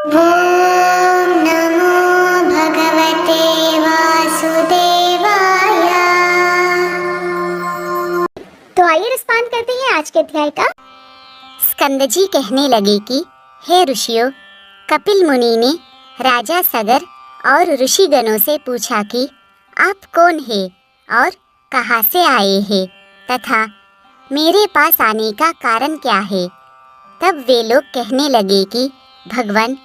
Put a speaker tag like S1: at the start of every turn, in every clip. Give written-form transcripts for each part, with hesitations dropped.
S1: ॐ नमो भगवते वासुदेवाय।
S2: तो आइए रिस्पॉन्ड करते हैं आज के अध्याय का। स्कंद जी कहने लगे कि हे ऋषियों, कपिल मुनि ने राजा सगर और ऋषिगणों से पूछा कि आप कौन हैं और कहाँ से आए हैं तथा मेरे पास आने का कारण क्या है। तब वे लोग कहने लगे कि भगवान,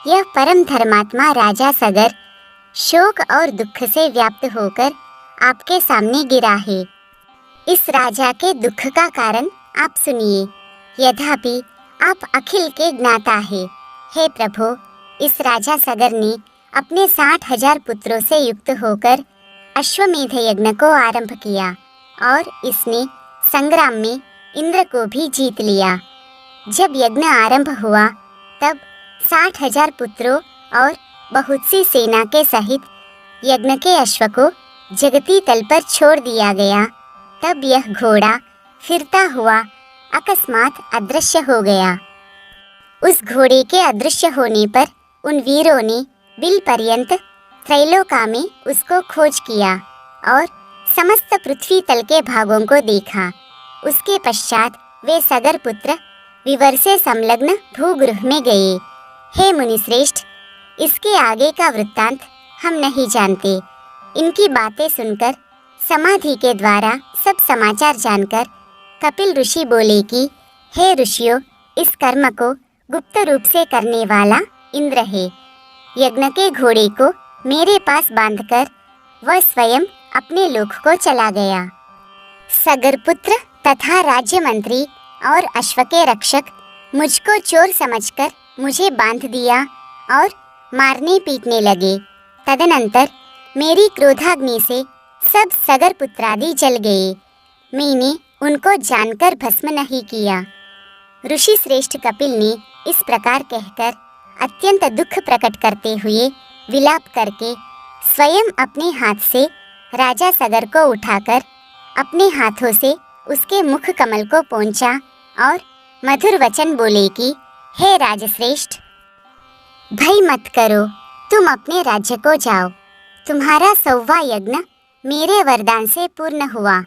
S2: यह परम धर्मात्मा राजा सगर शोक और दुख से व्याप्त होकर आपके सामने गिरा है। इस राजा के दुख का कारण आप सुनिए। यद्यपि आप अखिल के ज्ञाता हैं। हे प्रभु, इस राजा सगर ने अपने 60,000 पुत्रों से युक्त होकर अश्वमेध यज्ञ को आरंभ किया और इसने संग्राम में इंद्र को भी जीत लिया। जब यज्ञ आरंभ हुआ तब 60,000 पुत्रों और बहुत सी सेना के सहित यज्ञ के अश्व को जगती तल पर छोड़ दिया गया। तब यह घोड़ा फिरता हुआ अकस्मात अदृश्य हो गया। उस घोड़े के अदृश्य होने पर उन वीरों ने बिल पर्यंत त्रैलोका में उसको खोज किया और समस्त पृथ्वी तल के भागों को देखा। उसके पश्चात वे सगर पुत्र विवर से संलग्न भूगृह में गए। हे मुनिश्रेष्ठ, इसके आगे का वृत्तांत हम नहीं जानते। इनकी बातें सुनकर समाधि के द्वारा सब समाचार जानकर कपिल ऋषि बोले कि हे ऋषियों, इस कर्म को गुप्त रूप से करने वाला इंद्र है। यज्ञ के घोड़े को मेरे पास बांधकर वह स्वयं अपने लोक को चला गया। सगरपुत्र तथा राज्य मंत्री और अश्व के रक्षक मुझको चोर समझकर मुझे बांध दिया और मारने पीटने लगे। तदनंतर मेरी क्रोधाग्नि से सब सगर पुत्रादि जल गए। मैंने उनको जानकर भस्म नहीं किया। ऋषि श्रेष्ठ कपिल ने इस प्रकार कहकर अत्यंत दुख प्रकट करते हुए विलाप करके स्वयं अपने हाथ से राजा सगर को उठाकर अपने हाथों से उसके मुख कमल को पोंछा और मधुर वचन बोले कि हे राजश्रेष्ठ, भय मत करो, तुम अपने राज्य को जाओ। तुम्हारा 100वां यज्ञ मेरे वरदान से पूर्ण हुआ।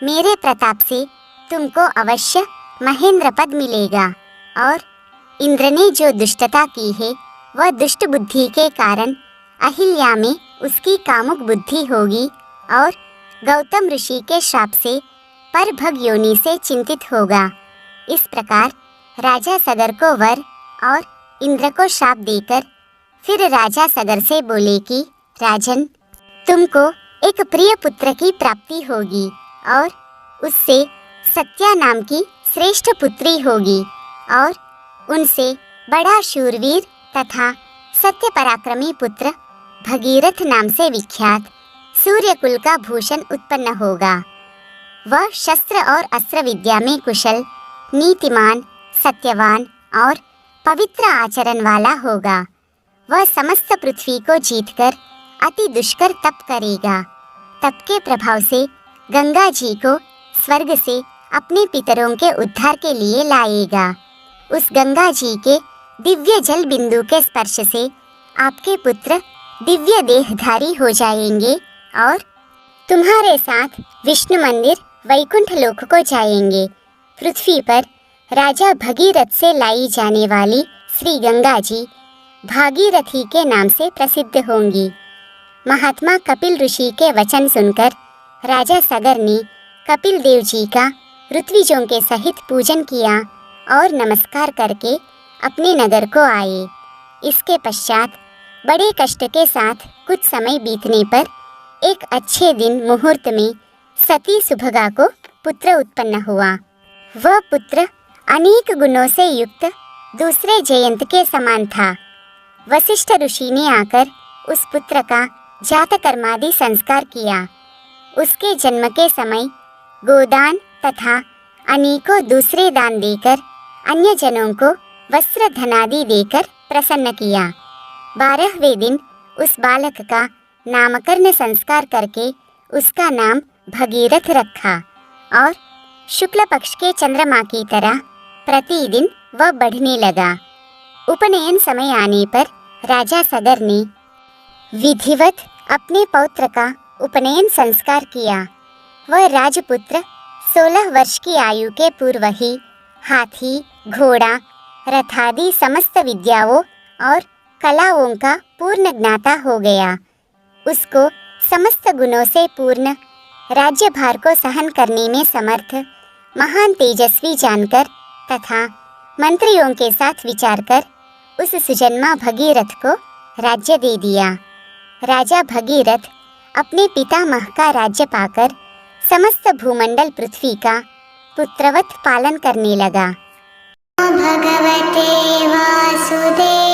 S2: मेरे प्रताप से तुमको अवश्य महेंद्र पद मिलेगा और इंद्र ने जो दुष्टता की है वह दुष्ट बुद्धि के कारण अहिल्या में उसकी कामुक बुद्धि होगी और गौतम ऋषि के श्राप से परभग योनि से चिंतित होगा। इस प्रकार राजा सगर को वर और इंद्र को श्राप देकर फिर राजा सगर से बोले कि राजन, तुमको एक प्रिय पुत्र की प्राप्ति होगी और उससे सत्या नाम की श्रेष्ठ पुत्री होगी और उनसे बड़ा शूरवीर तथा सत्य पराक्रमी पुत्र भगीरथ नाम से विख्यात सूर्यकुल का भूषण उत्पन्न होगा। वह शस्त्र और अस्त्र विद्या में कुशल, नीतिमान, सत्यवान और पवित्र आचरण वाला होगा। वह समस्त पृथ्वी को जीतकर अति दुष्कर तप करेगा। तप के प्रभाव से गंगा जी को स्वर्ग से अपने पितरों के उद्धार के लिए लाएगा। उस गंगा जी के दिव्य जल बिंदु के स्पर्श से आपके पुत्र दिव्य देहधारी हो जाएंगे और तुम्हारे साथ विष्णु मंदिर वैकुंठ लोक को जाएंगे। पृथ्वी पर राजा भगीरथ से लाई जाने वाली श्री गंगा जी भागीरथी के नाम से प्रसिद्ध होंगी। महात्मा कपिल ऋषि के वचन सुनकर राजा सगर ने कपिल देव जी का ऋत्विजों के सहित पूजन किया और नमस्कार करके अपने नगर को आए। इसके पश्चात बड़े कष्ट के साथ कुछ समय बीतने पर एक अच्छे दिन मुहूर्त में सती सुभगा को पुत्र उत्पन्न हुआ। वह पुत्र अनेक गुणों से युक्त दूसरे जयंत के समान था। वशिष्ठ ऋषि ने आकर उस पुत्र का जातकर्मादि संस्कार किया। उसके जन्म के समय गोदान तथा अनेकों दूसरे दान देकर अन्य जनों को वस्त्र धनादि देकर प्रसन्न किया। 12वें दिन उस बालक का नामकरण संस्कार करके उसका नाम भगीरथ रखा और शुक्ल पक्ष के चंद्रमा की तरह प्रतिदिन वह बढ़ने लगा। उपनयन समय आने पर राजा सगर ने विधिवत अपने पौत्र का उपनयन संस्कार किया। वह राजपुत्र 16 वर्ष की आयु के पूर्व ही हाथी, घोड़ा, रथादि समस्त विद्याओं और कलाओं का पूर्ण ज्ञाता हो गया। उसको समस्त गुणों से पूर्ण राज्यभार को सहन करने में समर्थ महान तेजस्वी जानकर तथा मंत्रियों के साथ विचार कर उस सुजन्मा भगीरथ को राज्य दे दिया। राजा भगीरथ अपने पितामह का राज्य पाकर समस्त भूमंडल पृथ्वी का पुत्रवत पालन करने लगा।
S1: भगवते वासुदेवाय।